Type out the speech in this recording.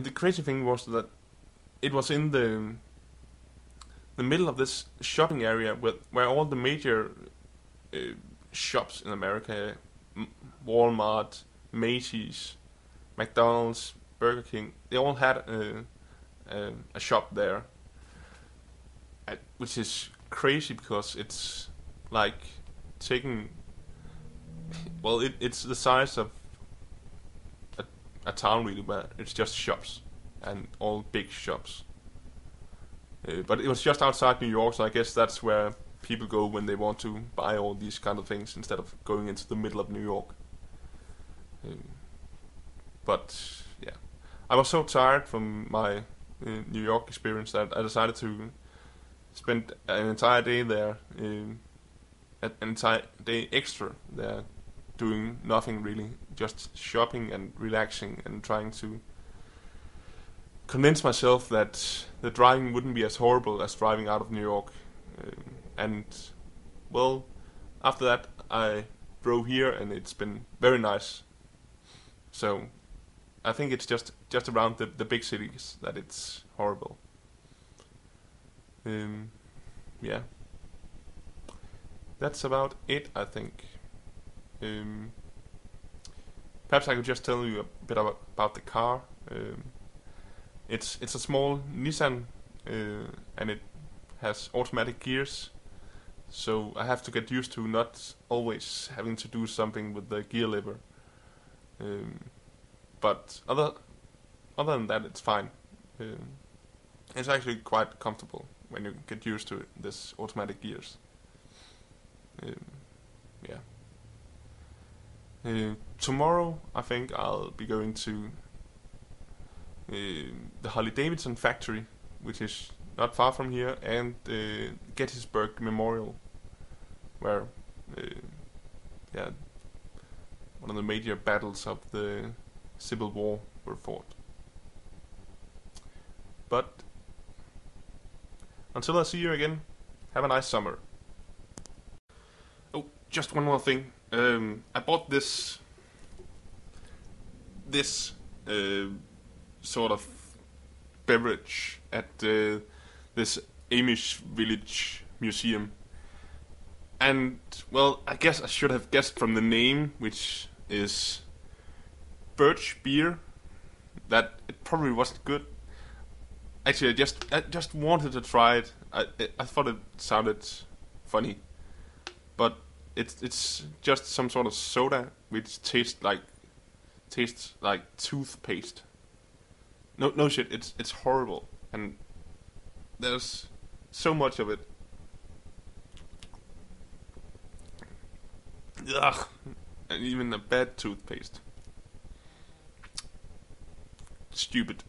The crazy thing was that it was in the middle of this shopping area where all the major uh, shops in America, Walmart, Macy's, McDonald's, Burger King, they all had a shop there, which is crazy because it's like taking, well, it's the size of a, a town really, where it's just shops and all big shops. But it was just outside New York, so I guess that's where people go when they want to buy all these kind of things instead of going into the middle of New York. Um, but yeah, I was so tired from my New York experience that I decided to spend an entire day there, an entire day extra there, doing nothing really, just shopping and relaxing and trying to convince myself that the driving wouldn't be as horrible as driving out of New York. And well, after that I drove here and it's been very nice. So I think it's just around the big cities that it's horrible. Um, yeah, that's about it, I think. Um, Perhaps I could just tell you a bit about the car. It's a small Nissan, and it has automatic gears. So I have to get used to not always having to do something with the gear lever. Um, but other than that, it's fine. It's actually quite comfortable when you get used to it, this automatic gears. Um, yeah. Tomorrow, I think I'll be going to the Harley Davidson factory, which is not far from here, and Gettysburg Memorial, where uh, yeah, one of the major battles of the Civil War were fought. But until I see you again, have a nice summer. Oh, just one more thing. I bought this sort of beverage at this Amish village museum, and well, I guess I should have guessed from the name, which is birch beer, that it probably wasn't good. Actually, I just wanted to try it. I thought it sounded funny, but it's just some sort of soda which tastes like toothpaste. No shit, it's horrible, and there's so much of it. Ugh, and even a bad toothpaste. Stupid.